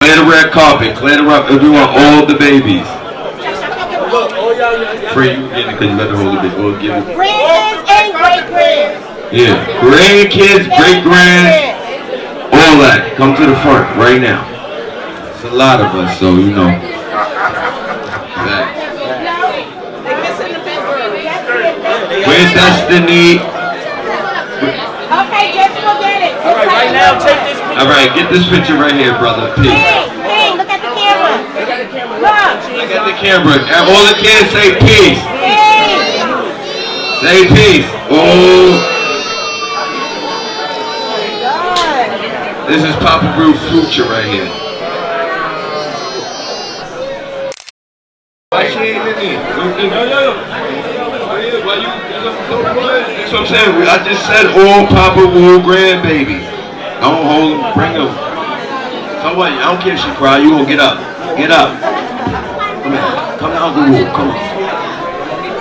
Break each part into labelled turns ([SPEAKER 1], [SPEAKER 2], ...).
[SPEAKER 1] Clear the red carpet. Clear the rock. We want all the babies. Free, you get it because you let her hold it. We'll give it.
[SPEAKER 2] Grandkids and great-grands.
[SPEAKER 1] Yeah, grandkids, great-grands, all that. Come to the front right now. It's a lot of us, so you know. Where's Destiny?
[SPEAKER 2] Okay, just forget it.
[SPEAKER 3] All right, right now, take this picture.
[SPEAKER 1] All right, get this picture right here, brother. Peace.
[SPEAKER 2] Hey, look at the camera.
[SPEAKER 3] Look at the camera.
[SPEAKER 2] Look.
[SPEAKER 1] Look at the camera. And all the kids say peace.
[SPEAKER 2] Hey.
[SPEAKER 1] Say peace. Oh. This is Popa Wu future right here. Why she ain't in here? That's what I'm saying. I just said all Popa Wu grandbabies. Don't hold them, bring them. So what? I don't care if she cry. You gonna get up. Get up. Come here. Come down, Uncle Wu. Come on.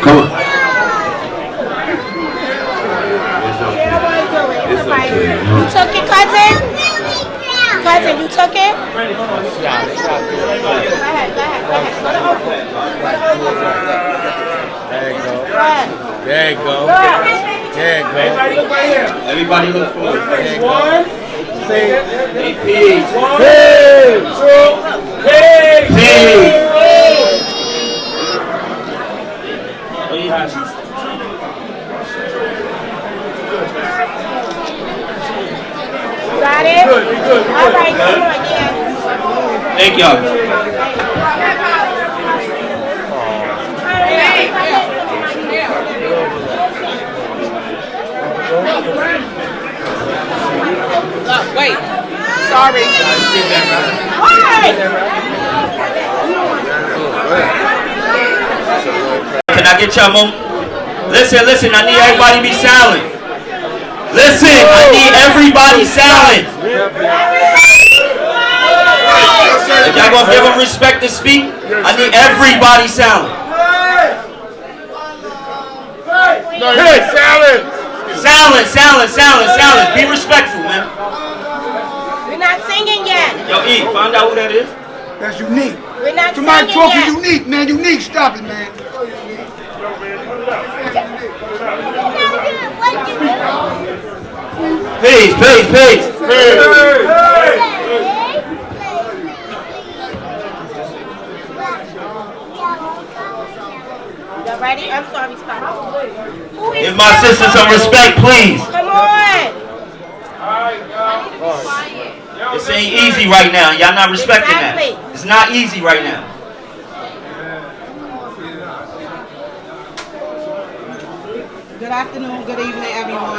[SPEAKER 1] Come on. It's okay.
[SPEAKER 2] You took it, cousin? Cousin, you took it? Go ahead.
[SPEAKER 3] There you go. There you go.
[SPEAKER 1] Everybody look right here. Everybody look forward.
[SPEAKER 3] One. Say
[SPEAKER 1] peace.
[SPEAKER 3] Peace.
[SPEAKER 1] Peace.
[SPEAKER 2] Got it?
[SPEAKER 3] Good.
[SPEAKER 2] All right, come on, yeah.
[SPEAKER 1] Thank y'all.
[SPEAKER 4] Wait. Sorry.
[SPEAKER 5] Can I get y'all moment? Listen, I need everybody to be silent. Listen, I need everybody silent. If y'all gonna give them respect to speak, I need everybody silent.
[SPEAKER 3] Hey, silence.
[SPEAKER 5] Silence. Be respectful, man.
[SPEAKER 2] We're not singing yet.
[SPEAKER 5] Yo, E, find out who that is.
[SPEAKER 6] That's unique.
[SPEAKER 2] We're not
[SPEAKER 6] Somebody
[SPEAKER 2] singing
[SPEAKER 6] talking
[SPEAKER 2] yet.
[SPEAKER 6] unique, man. Unique, stop it, man.
[SPEAKER 5] Peace.
[SPEAKER 2] You ready? I'm sorry, stop.
[SPEAKER 5] Give my sister some respect, please.
[SPEAKER 2] Come on.
[SPEAKER 5] This ain't easy right now. Y'all not respecting
[SPEAKER 2] Exactly.
[SPEAKER 5] that. It's not easy right now.
[SPEAKER 4] Good afternoon, good evening, everyone.
[SPEAKER 6] Is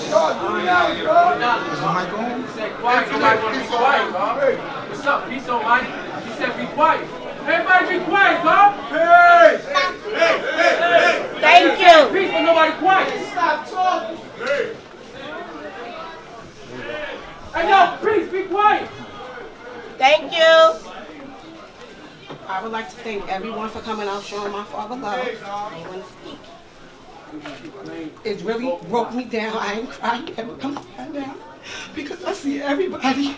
[SPEAKER 6] the mic on?
[SPEAKER 3] What's up? Peace on, Mike. He said be quiet. Everybody be quiet, huh? Hey!
[SPEAKER 2] Thank you.
[SPEAKER 3] Peace, but nobody quiet. Stop talking. Hey, yo, peace, be quiet.
[SPEAKER 2] Thank you.
[SPEAKER 4] I would like to thank everyone for coming out showing my father love. I want to speak. It really broke me down. I ain't crying ever come down because I see everybody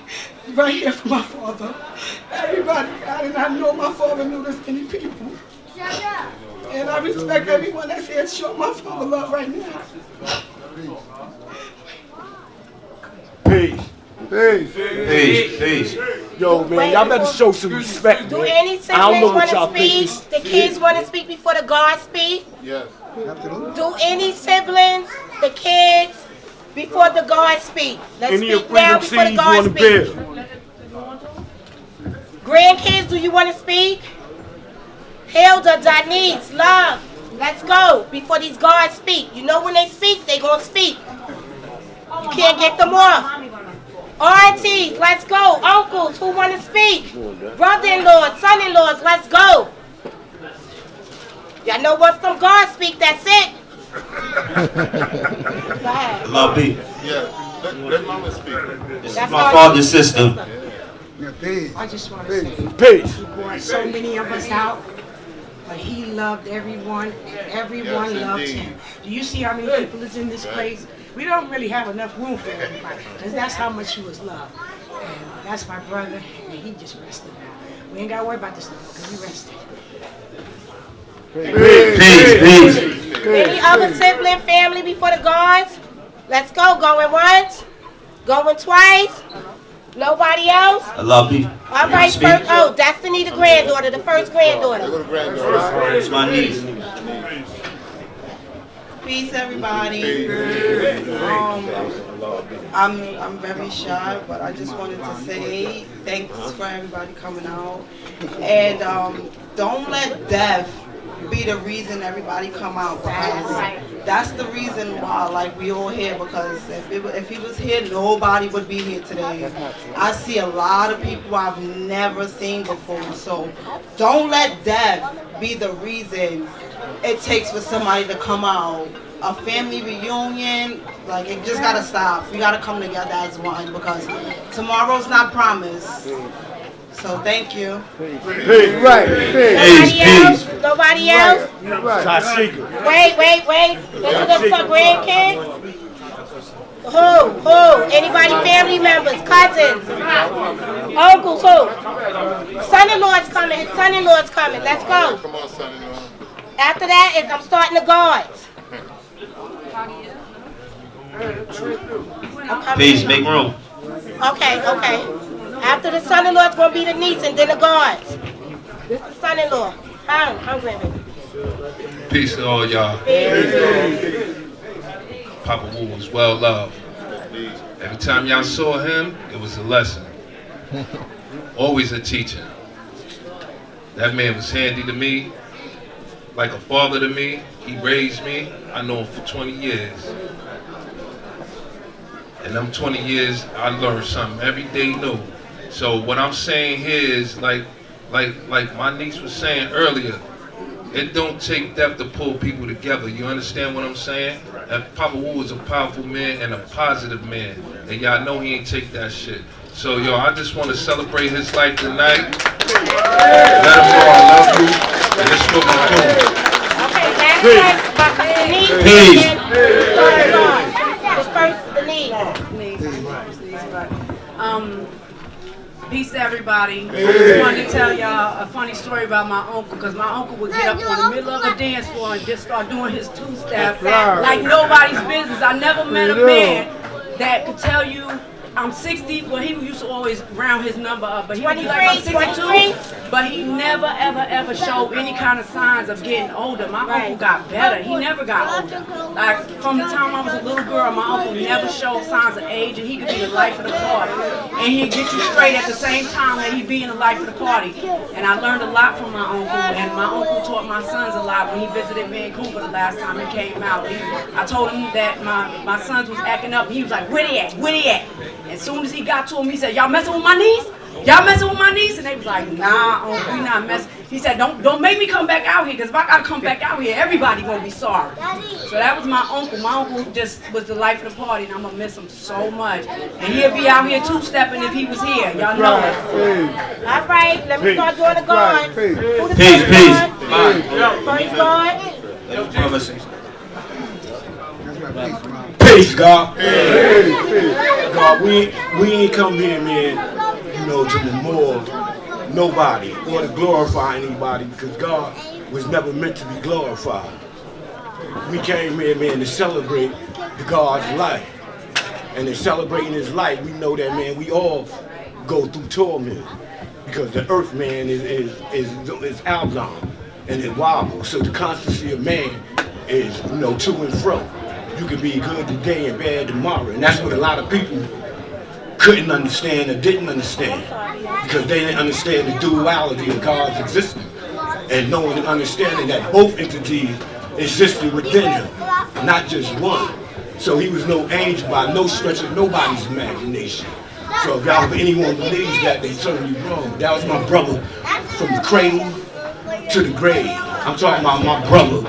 [SPEAKER 4] right here for my father. Everybody, I did not know my father knew this many people. And I respect everyone that's here to show my father love right now.
[SPEAKER 5] Peace.
[SPEAKER 3] Yo, man, y'all better show some respect,
[SPEAKER 2] Do
[SPEAKER 3] man.
[SPEAKER 2] any
[SPEAKER 3] I don't know
[SPEAKER 2] siblings
[SPEAKER 3] what
[SPEAKER 2] want to
[SPEAKER 3] y'all think.
[SPEAKER 2] speak? The kids want to speak before the guards speak?
[SPEAKER 6] Yes. Absolutely.
[SPEAKER 2] Do any siblings, the kids, before the guards speak? Let's
[SPEAKER 3] Any of
[SPEAKER 2] speak now
[SPEAKER 3] Freedom
[SPEAKER 2] before the
[SPEAKER 3] seeds you
[SPEAKER 2] guards
[SPEAKER 3] want to
[SPEAKER 2] speak.
[SPEAKER 3] build?
[SPEAKER 2] Grandkids, do you want to speak? Hilda, Denise, Love, let's go before these guards speak. You know when they speak, they gonna speak. You can't get them off. Aunties, let's go. Uncles, who want to speak? Brother-in-laws, son-in-laws, let's go. Y'all know once them guards speak, that's it. Go ahead.
[SPEAKER 5] Love B.
[SPEAKER 7] Yeah, let mama speak.
[SPEAKER 5] This is my father's sister.
[SPEAKER 6] Yeah, peace.
[SPEAKER 4] I just want to say,
[SPEAKER 3] Peace.
[SPEAKER 4] he brought so many of us out, but he loved everyone. Everyone
[SPEAKER 7] Yes,
[SPEAKER 4] loved
[SPEAKER 7] indeed.
[SPEAKER 4] him. Do you see how many people is in this place? We don't really have enough room for everybody, because that's how much he was loved. And that's my brother, and he just rested now. We ain't got to worry about this no more because he rested.
[SPEAKER 5] Peace.
[SPEAKER 2] Any other sibling, family before the gods? Let's go. Going once. Going twice. Nobody else?
[SPEAKER 5] I love you.
[SPEAKER 2] All right, first, oh, Destiny, the granddaughter, the first granddaughter.
[SPEAKER 5] It's my niece.
[SPEAKER 8] Peace, everybody. I'm very shy, but I just wanted to say thanks for everybody coming out. And don't let death be the reason everybody come out, because that's the reason why, like, we all here, because if he was here, nobody would be here today. I see a lot of people I've never seen before, so don't let death be the reason it takes for somebody to come out. A family reunion, like, it just gotta stop. We gotta come together as one, because tomorrow's not promised. So thank you.
[SPEAKER 2] Nobody else? Nobody else? Wait. Look at the grandkids. Who? Anybody? Family members, cousins, uncles? Who? Son-in-law's coming. His son-in-law's coming. Let's go.
[SPEAKER 7] Come on, son-in-law.
[SPEAKER 2] After that, I'm starting the guards.
[SPEAKER 5] Peace, make room.
[SPEAKER 2] Okay. After the son-in-law, it's going to be the niece and then the guards. This is the son-in-law. I'm women.
[SPEAKER 9] Peace to all y'all. Popa Wu was well loved. Every time y'all saw him, it was a lesson. Always a teacher. That man was handy to me, like a father to me. He raised me. I know him for 20 years. And them 20 years, I learned something every day new. So what I'm saying here is, like my niece was saying earlier, it don't take death to pull people together. You understand what I'm saying? And Popa Wu is a powerful man and a positive man. And y'all know he ain't take that shit. So yo, I just want to celebrate his life tonight. Let him know I love you. And it's looking cool.
[SPEAKER 2] Okay, last question. The niece.
[SPEAKER 5] Peace.
[SPEAKER 10] Peace to everybody. I just wanted to tell y'all a funny story about my uncle, because my uncle would get up in the middle of a dance floor and just start doing his two-step like nobody's business. I never met a man that could tell you I'm 60, well, he used to always round his number up, but he would be like, I'm 62, but he never, ever showed any kind of signs of getting older. My uncle got better. He never got older. Like, from the time I was a little girl, my uncle never showed signs of age, and he could be the life of the party. And he'd get you straight at the same time that he'd be in the life of the party. And I learned a lot from my uncle, and my uncle taught my sons a lot when he visited Vancouver the last time he came out. I told him that my sons was acting up, and he was like, where they at? Where they at? As soon as he got to him, he said, y'all messing with my niece? Y'all messing with my niece? And they was like, nah, Uncle, we not messing. He said, don't make me come back out here, because if I gotta come back out here, everybody gonna be sorry. So that was my uncle. My uncle just was the life of the party, and I'm gonna miss him so much. And he'll be out here two-stepping if he was here. Y'all know it.
[SPEAKER 2] All right, let me start doing the guards. Who the
[SPEAKER 5] Peace.
[SPEAKER 2] first guard?
[SPEAKER 11] Peace, God. God, we ain't come here, man, you know, to memorial nobody or to glorify anybody, because God was never meant to be glorified. We came here, man, to celebrate the God's life. And in celebrating his life, we know that, man, we all go through torment, because the earth, man, is outbound and it wobbles. So the constancy of man is, you know, to and fro. You can be good today and bad tomorrow. And that's what a lot of people couldn't understand or didn't understand, because they didn't understand the duality of God's existence, and knowing and understanding that both entities existed within him, not just one. So he was no angel by no stretch of nobody's imagination. So if anyone believes that, they certainly wrong. That was my brother from the cradle to the grave. I'm talking about my brother.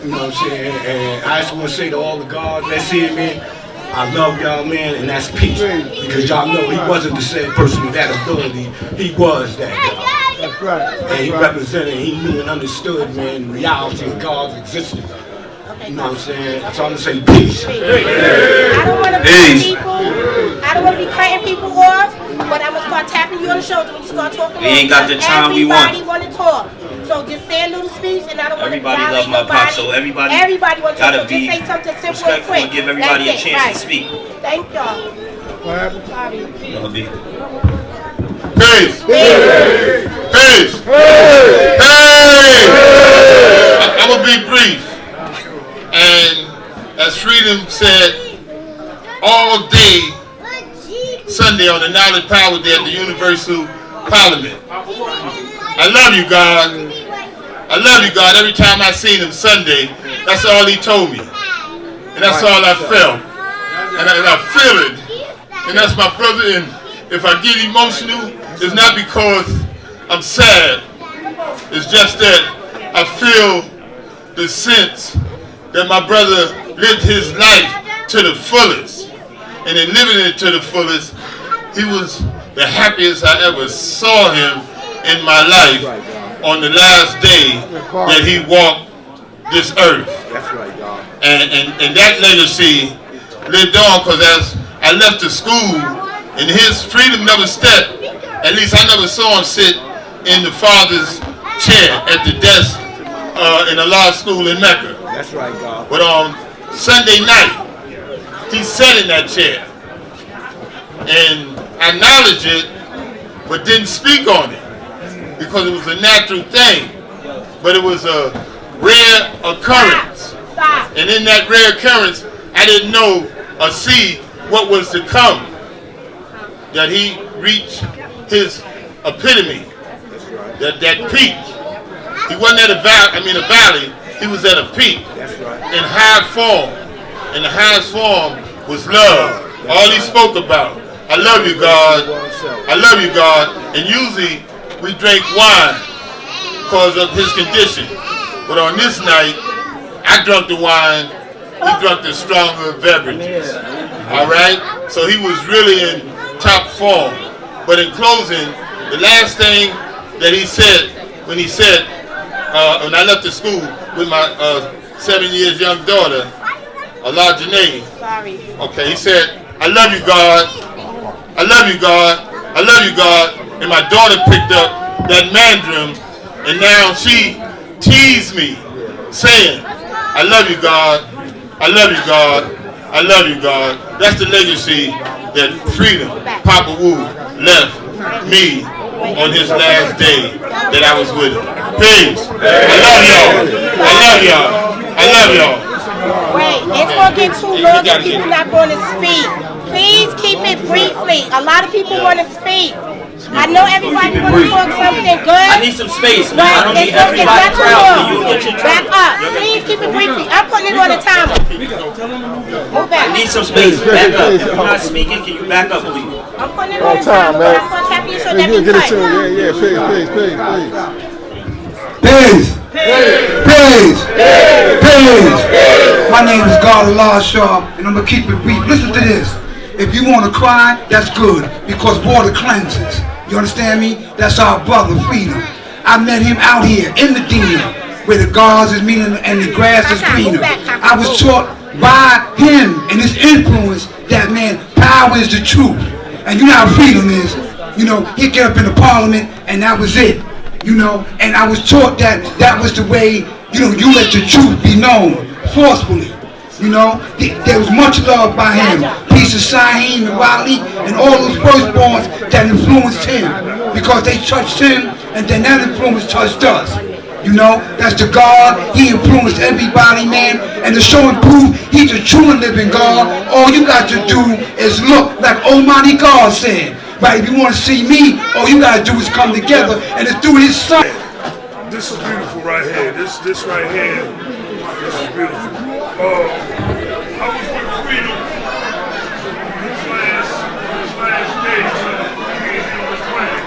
[SPEAKER 11] You know what I'm saying? And I just want to say to all the gods that's here, man, I love y'all, man, and that's peace. Because y'all know he wasn't the same person with that ability. He was that God. That's right. And he represented, he knew and understood, man, the reality of God's existence. You know what I'm saying? So I'm gonna say peace.
[SPEAKER 2] I don't want to be people. I don't want to be cutting people off, but I'm gonna start tapping you on the shoulder when you start talking.
[SPEAKER 5] We ain't got the time we want.
[SPEAKER 2] Everybody want to talk. So just say a little speech, and I don't want to
[SPEAKER 5] Everybody love my pop, so everybody
[SPEAKER 2] want to talk. So just say something simple and quick.
[SPEAKER 5] And give everybody a chance to speak.
[SPEAKER 2] Thank y'all.
[SPEAKER 5] Sorry.
[SPEAKER 7] Peace. Peace. Hey! I'm gonna be brief. And as Freedom said, all day Sunday on the Knowledge Power Day at the Universal Parliament. I love you, God. I love you, God. Every time I seen him Sunday, that's all he told me. And that's all I felt. And I feel it. And that's my brother. And if I get emotional, it's not because I'm sad. It's just that I feel the sense that my brother lived his life to the fullest. And in living it to the fullest, he was the happiest I ever saw him in my life on the last day that he walked this earth.
[SPEAKER 11] That's right, y'all.
[SPEAKER 7] And that legacy lived on, because as I left the school, and his freedom never stepped, at least I never saw him sit in the father's chair at the desk in a law school in Mecca.
[SPEAKER 11] That's right, God.
[SPEAKER 7] But on Sunday night, he sat in that chair and acknowledged it, but didn't speak on it because it was a natural thing. But it was a rare occurrence. And in that rare occurrence, I didn't know or see what was to come. That he reached his epitome, that peak. He wasn't at a valley, he was at a peak.
[SPEAKER 11] That's right.
[SPEAKER 7] In high form. And the highest form was love. All he spoke about. I love you, God. I love you, God. And usually we drink wine because of his condition. But on this night, I drank the wine, he drank the stronger beverages. All right? So he was really in top form. But in closing, the last thing that he said when when I left the school with my 7 years young daughter, Allah Janae.
[SPEAKER 2] Sorry.
[SPEAKER 7] Okay, he said, I love you, God. I love you, God. I love you, God. And my daughter picked up that mandarin, and now she teased me, saying, I love you, God. I love you, God. I love you, God. That's the legacy that Freedom, Popa Wu, left me on his last day that I was with him. Peace. I love y'all. I love y'all. I love y'all.
[SPEAKER 2] Wait, it's going to get too long and people not going to speak. Please keep it briefly. A lot of people want to speak. I know everybody want to talk something good.
[SPEAKER 5] I need some space, man. I don't need
[SPEAKER 2] it's
[SPEAKER 5] everybody
[SPEAKER 2] not too
[SPEAKER 5] crowd.
[SPEAKER 2] long.
[SPEAKER 5] Can you get your
[SPEAKER 2] Back up. Please keep it briefly. I'm putting it on the timer. Move back.
[SPEAKER 5] I need some space. Back up. If you're not speaking, can you back up, please?
[SPEAKER 2] I'm putting it on the timer. When I start tapping you, so that means cut.
[SPEAKER 6] Peace. Peace. Peace. My name is God Allah Shaw, and I'm going to keep it brief. Listen to this. If you want to cry, that's good, because water cleanses. You understand me? That's our brother, Freedom. I met him out here in Medina, where the grass is meaning and the grass is greener. I was taught by him and his influence that, man, power is the truth. And you know how Freedom is. You know, he'd get up in the parliament, and that was it. You know, and I was taught that that was the way, you know, you let the truth be known forcefully. You know, there was much love by him. Peace of Saheem and Wali and all those firstborns that influenced him, because they touched him, and then that influence touched us. You know, that's the God. He influenced everybody, man. And to show and prove he's a true and living God, all you got to do is look, like Almighty God said. Right, if you want to see me, all you gotta do is come together, and it's through his son.
[SPEAKER 12] This is beautiful right here. This right here, this is beautiful. I was with Freedom this last day, he was playing,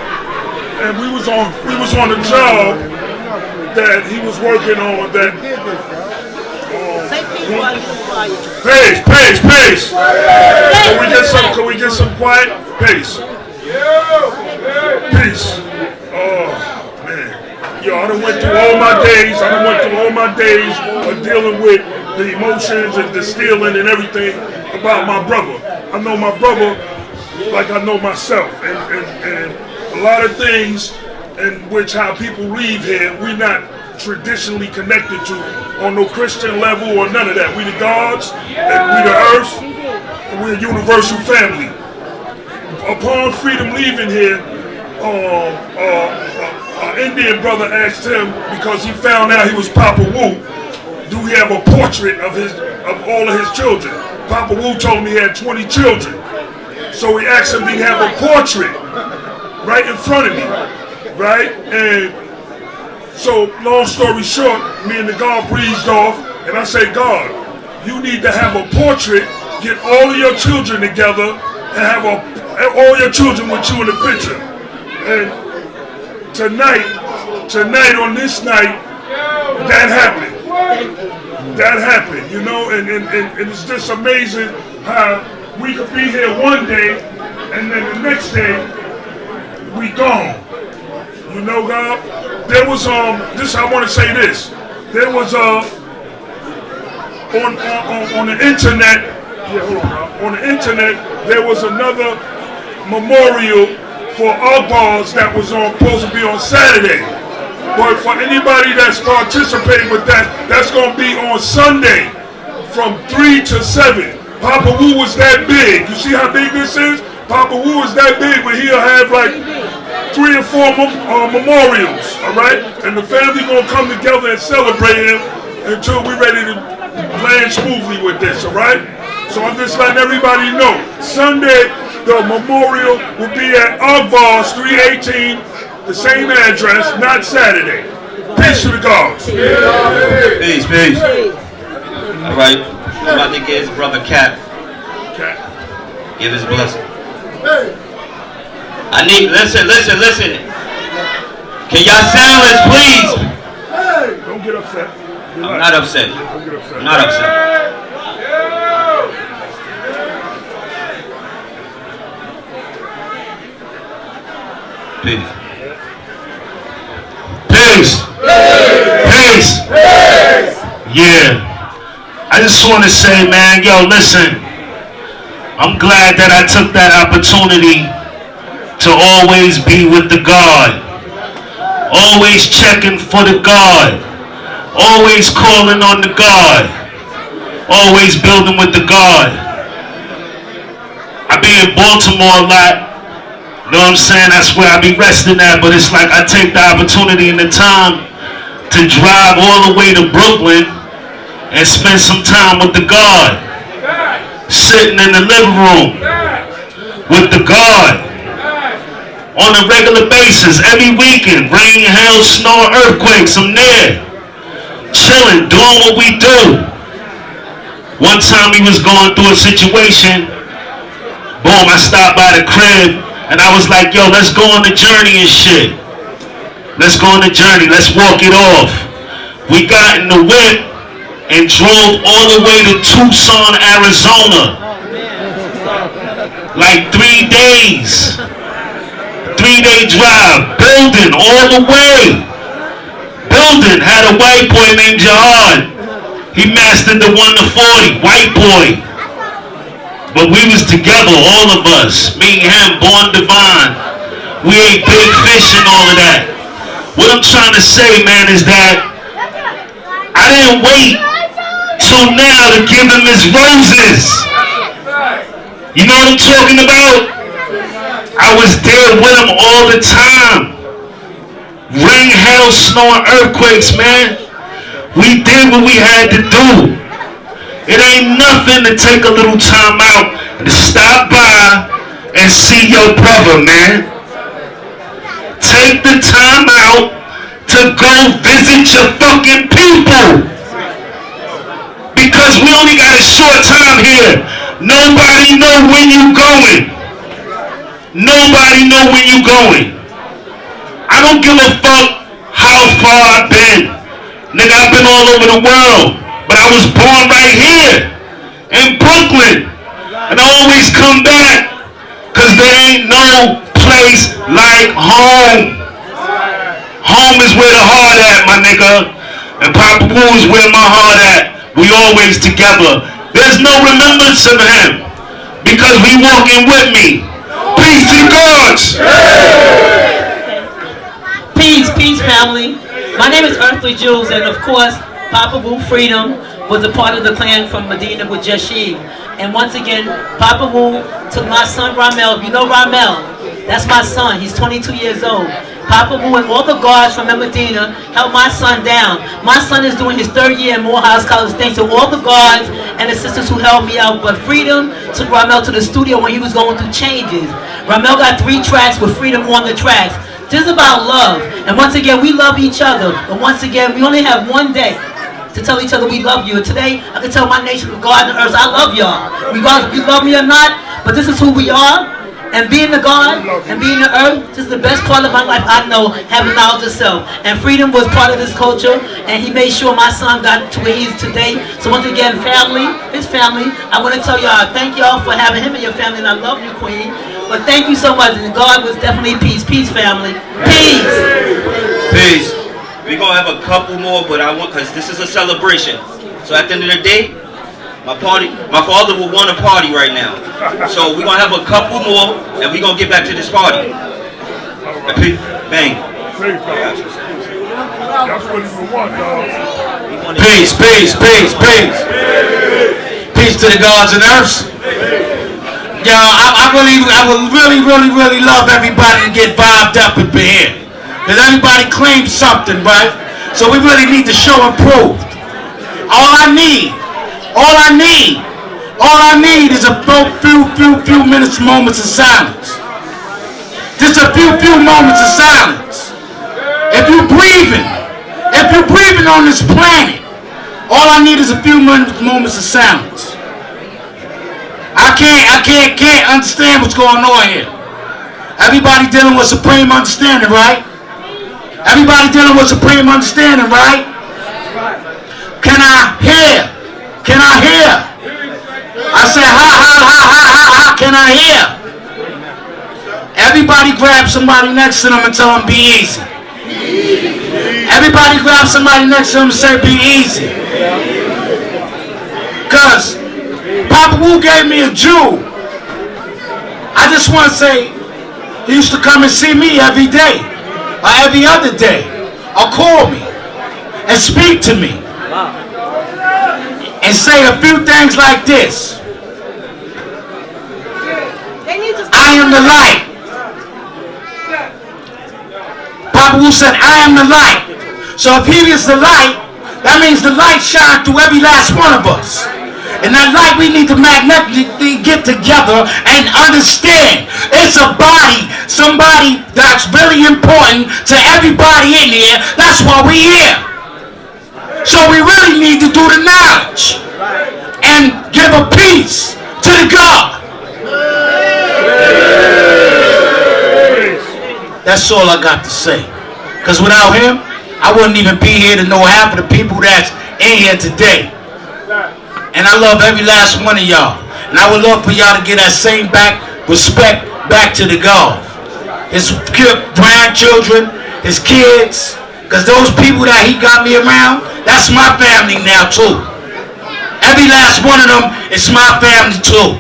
[SPEAKER 12] and we was on a job that he was working on. That pace. Can we get some quiet? Pace. Peace. Oh, man. Yo, I done went through all my days of dealing with the emotions and the stealing and everything about my brother. I know my brother like I know myself, and a lot of things in which how people leave here, we're not traditionally connected to on no Christian level or none of that. We the gods, and we the earth, and we're a universal family. Upon Freedom leaving here, an Indian brother asked him, because he found out he was Popa Wu, do he have a portrait of all of his children? Popa Wu told him he had 20 children. So he asked him, do he have a portrait right in front of me? Right? And so, long story short, me and the God breezed off, and I said, God, you need to have a portrait, get all of your children together, and have all your children with you in the picture. And tonight on this night, that happened. That happened, you know, and it's just amazing how we could be here one day, and then the next day, we gone. You know, God, there was, I want to say this, there was, on the internet, on the internet, there was another memorial for Akbars that was supposed to be on Saturday. But for anybody that's participating with that, that's going to be on Sunday from 3 to 7. Popa Wu was that big. You see how big this is? Popa Wu is that big, but he'll have like 3 or 4 memorials, all right? And the family going to come together and celebrate him until we're ready to land smoothly with this, all right? So I'm just letting everybody know. Sunday, the memorial will be at Akbars 318, the same address, not Saturday. Peace to the gods.
[SPEAKER 5] Peace, peace. All right. I'm about to give his brother Cap. Give his blessing. I need, listen. Can y'all silence, please?
[SPEAKER 12] Don't get upset.
[SPEAKER 5] I'm not upset.
[SPEAKER 12] Don't get upset.
[SPEAKER 5] I'm not upset. Peace.
[SPEAKER 13] Peace. Peace. Yeah. I just want to say, man, yo, listen. I'm glad that I took that opportunity to always be with the God. Always checking for the God. Always calling on the God. Always building with the God. I be in Baltimore a lot. You know what I'm saying? That's where I be resting at. But it's like I take the opportunity and the time to drive all the way to Brooklyn and spend some time with the God. Sitting in the living room with the God. On a regular basis, every weekend. Rain, hail, snow, earthquakes, I'm there. Chilling, doing what we do. One time we was going through a situation. Boom, I stopped by the crib. And I was like, yo, let's go on the journey and shit. Let's go on the journey. Let's walk it off. We got in the whip and drove all the way to Tucson, Arizona. Like 3 days. 3-day drive. Building all the way. Building. Had a white boy named Jihad. He mastered the 1 to 40. White boy. But we was together, all of us. Me and him, born divine. We ate big fish and all of that. What I'm trying to say, man, is that I didn't wait till now to give him his roses. You know what I'm talking about? I was there with him all the time. Rain, hail, snow, and earthquakes, man. We did what we had to do. It ain't nothing to take a little time out and to stop by and see your brother, man. Take the time out to go visit your fucking people. Because we only got a short time here. Nobody know when you going. Nobody know when you going. I don't give a fuck how far I've been. Nigga, I've been all over the world. But I was born right here in Brooklyn. And I always come back because there ain't no place like home. Home is where the heart at, my nigga. And Popa Wu is where my heart at. we always together. There's no remembrance of him because we walking with me. Peace to the gods.
[SPEAKER 14] Peace, family. My name is Earthly Jules, and of course, Popa Wu Freedom was a part of the clan from Medina with Jashid. And once again, Popa Wu took my son Ramel. If you know Ramel, that's my son. He's 22 years old. Popa Wu and all the guards from Medina held my son down. My son is doing his 3rd year in Morehouse College thanks to all the guards and the sisters who held me out. But Freedom took Ramel to the studio when he was going through changes. Ramel got 3 tracks with Freedom on the tracks. This is about love. And once again, we love each other. But once again, we only have one day to tell each other we love you. And today, I can tell my nation of God and earth, I love y'all. Regardless if you love me or not, but this is who we are. And being the God and being the earth, this is the best part of my life I know, having knowledge of self. And Freedom was part of this culture, and he made sure my son got to where he is today. So once again, family, his family, I want to tell y'all, thank y'all for having him and your family, and I love you, Queen. But thank you so much, and God was definitely peace. Peace, family. Peace.
[SPEAKER 5] Peace. We're going to have a couple more, but I want, because this is a celebration. So at the end of the day, my father will want a party right now. So we're going to have a couple more, and we're going to get back to this party. Bang.
[SPEAKER 12] That's what you want, dog.
[SPEAKER 13] Peace, peace, peace, peace. Peace to the gods and earths. Yo, I would really love everybody to get vibed up and be here. Because everybody claims something, right? So we really need to show and prove. All I need is a few minutes, moments of silence. Just a few moments of silence. If you're breathing on this planet, all I need is a few moments of silence. I can't understand what's going on here. Everybody dealing with supreme understanding, right? Everybody dealing with supreme understanding, right? Can I hear? I said, ha, can I hear? Everybody grab somebody next to them and tell them be easy. Everybody grab somebody next to them and say be easy. Because Popa Wu gave me a jewel. I just want to say, he used to come and see me every day, or every other day, or call me, and speak to me. And say a few things like this. I am the light. Popa Wu said, I am the light. So if he is the light, that means the light shines through every last one of us. And that light we need to magnetically get together and understand. It's a body, somebody that's really important to everybody in here. That's why we're here. So we really need to do the knowledge and give a peace to the God. That's all I got to say. Because without him, I wouldn't even be here to know half of the people that's in here today. And I love every last one of y'all. And I would love for y'all to get that same respect back to the God. His grandchildren, his kids. Because those people that he got me around, that's my family now too. Every last one of them is my family too.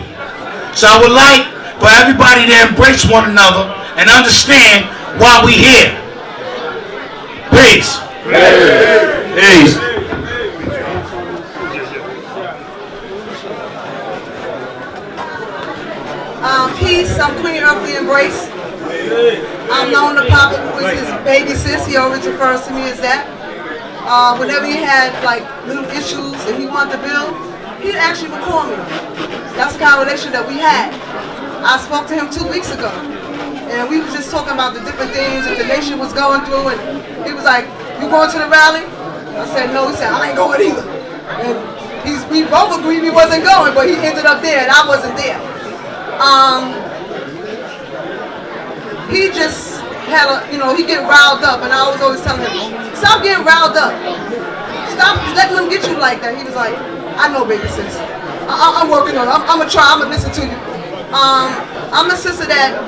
[SPEAKER 13] So I would like for everybody to embrace one another and understand why we here. Peace. Peace.
[SPEAKER 8] Peace, I'm Queen Earthly Embrace. I'm known to Popa Wu as his baby sis. He always refers to me as that. Whenever he had like little issues and he wanted to build, he actually would call me. That's the kind of relationship that we had. I spoke to him 2 weeks ago, and we were just talking about the different things that the nation was going through, and he was like, "You going to the rally?" I said, "No." He said, "I ain't going either." And we both agreed he wasn't going, but he ended up there, and I wasn't there. He just had he get riled up, and I was always telling him, stop getting riled up. Stop letting them get you like that. He was like, I know, baby sis. I'm working on it. I'm going to try. I'm going to listen to you. I'm a sister that,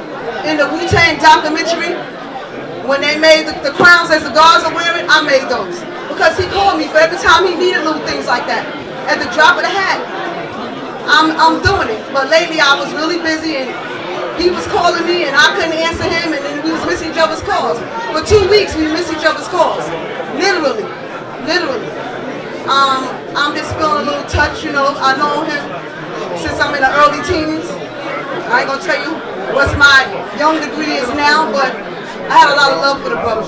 [SPEAKER 8] in the Wu-Tang documentary, when they made the crowns as the guards are wearing, I made those. Because he called me for every time he needed little things like that.
[SPEAKER 4] at the drop of the hat. I'm doing it. But lately I was really busy and he was calling me and I couldn't answer him and then we was missing each other's calls. For 2 weeks we missed each other's calls. Literally. I'm just feeling a little touch, you know. I know him since I'm in the early teens. I ain't gonna tell you what my young degree is now, but I had a lot of love for the brother.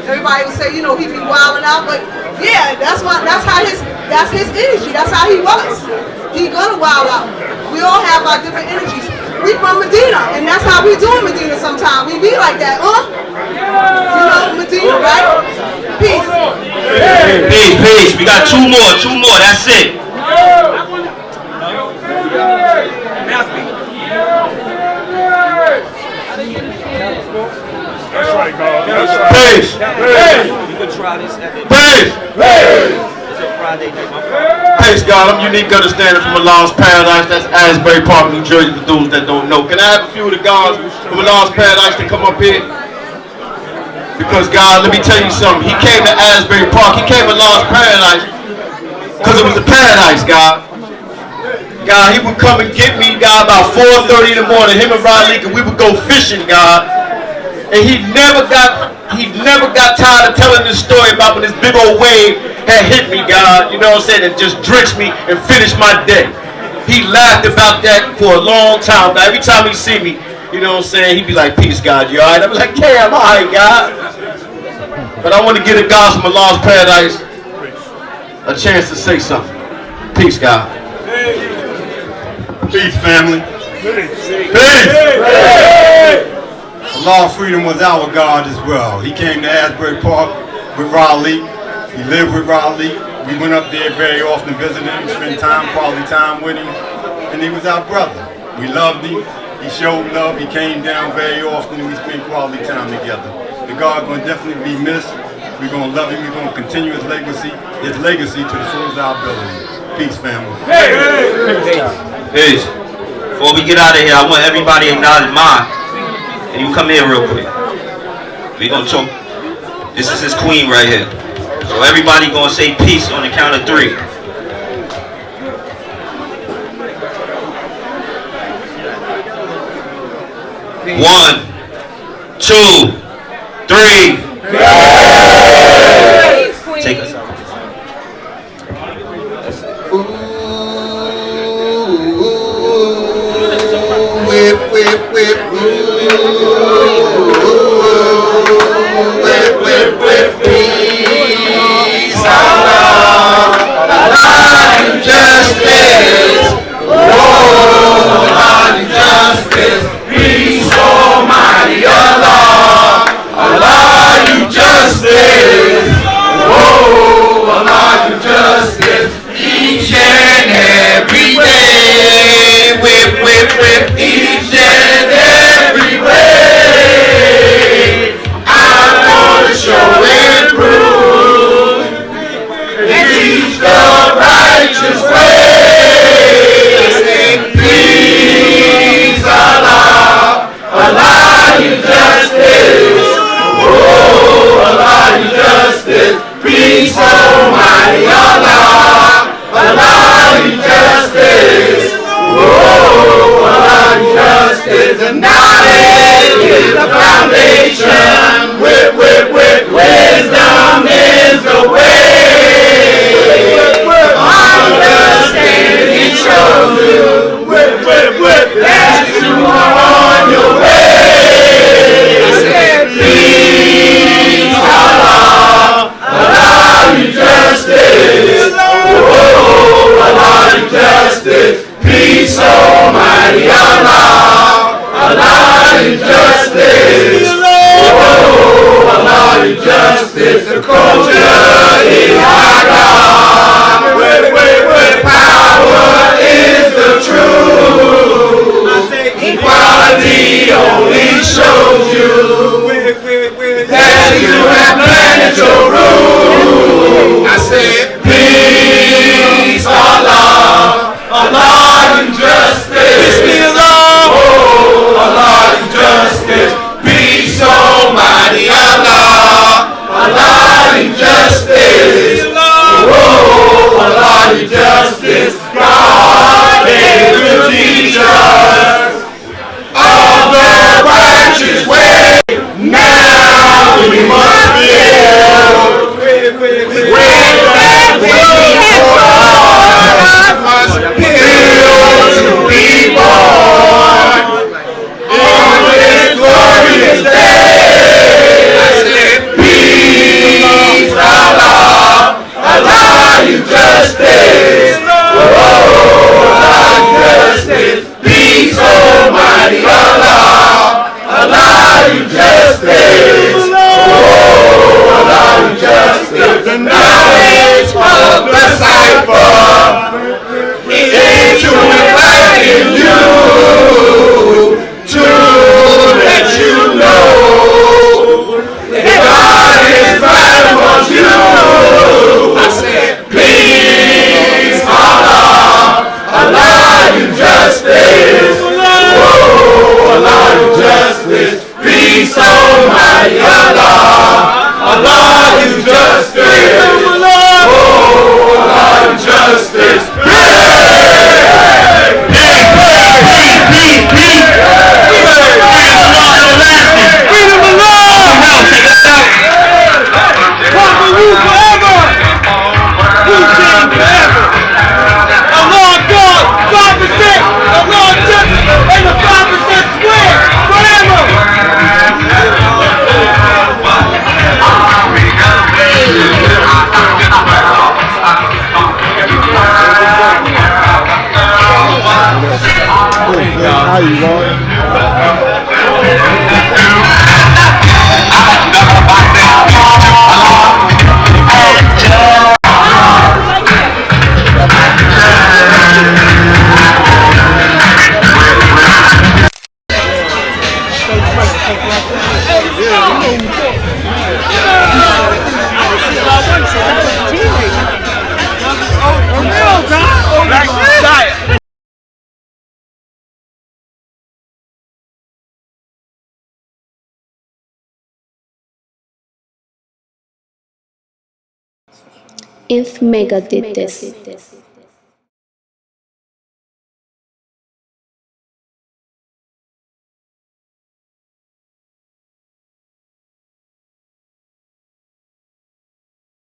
[SPEAKER 4] Everybody would say, you know, he be wilding out, but yeah, that's his energy. That's how he was. He gonna wild out. We all have our different energies. We from Medina, and that's how we do in Medina sometimes. We be like that, huh? You know, Medina, right? Peace.
[SPEAKER 5] Peace. We got two more. That's it.
[SPEAKER 12] That's right, God. That's right.
[SPEAKER 5] Peace. You can try this.
[SPEAKER 1] Peace.
[SPEAKER 5] It's a Friday night.
[SPEAKER 1] Praise God, I'm Unique Understanding from Allah's Paradise. That's Asbury Park, New Jersey, for those that don't know. Can I have a few of the gods from Allah's Paradise to come up here? Because God, let me tell you something. He came to Asbury Park. He came to Allah's Paradise because it was a paradise, God. God, he would come and get me, God, about 4:30 in the morning. Him and Riley, and we would go fishing, God. And he never got tired of telling this story about when this big old wave had hit me, God, you know what I'm saying, and just drenched me and finished my day. He laughed about that for a long time. Now, every time he see me, you know what I'm saying, he'd be like, peace, God, you alright? I'm like, yeah, I'm alright, God. But I want to give the gods from Allah's Paradise a chance to say something. Peace, God.
[SPEAKER 15] Peace, family.
[SPEAKER 12] Peace.
[SPEAKER 15] Allah Freedom was our God as well. He came to Asbury Park with Raleigh. He lived with Raleigh. We went up there very often visiting him, spent quality time with him, and he was our brother. We loved him. He showed love. He came down very often, and we spent quality time together. The God going to definitely be missed. We're going to love him. We're going to continue his legacy to the fullest of our ability. Peace, family.
[SPEAKER 5] Peace. Before we get out of here, I want everybody to acknowledge mine. And you come here real quick. We gonna talk. This is his queen right here. So everybody gonna say peace on the count of 3. Peace. 1, 2, 3. Peace. Take us out.
[SPEAKER 1] Whip. Peace, Allah, Allah, justice. Oh, Allah, justice. Peace, Almighty Allah, Allah, justice. Oh, Allah, justice. Each and every day. Whip. Each and every way. I want to show and prove and teach the righteous way. Please, Allah, Allah, you justice. Oh, Allah, you justice. Peace, Almighty Allah, Allah, you justice. Oh, Allah, you justice. The knowledge is the foundation. Whip. Wisdom is the way. Understanding shows you. Whip. That you are on your way. Please, Allah, Allah, you justice. Oh, Allah, you justice. Peace, Almighty Allah, Allah, you justice. Oh, Allah, you justice. The culture is our God. Power is the truth. Equality only shows you that you have planted your roots. I said, peace, Allah, Allah, you justice. Oh, Allah, you justice. Peace, Almighty Allah, Allah. Allah, you justice. Oh, Allah, you justice.
[SPEAKER 3] PopaWu forever! Wu Tang forever! Allah God, 5%! Allah justice and the 5% square forever!
[SPEAKER 16] How you going?
[SPEAKER 17] If Mecca did this.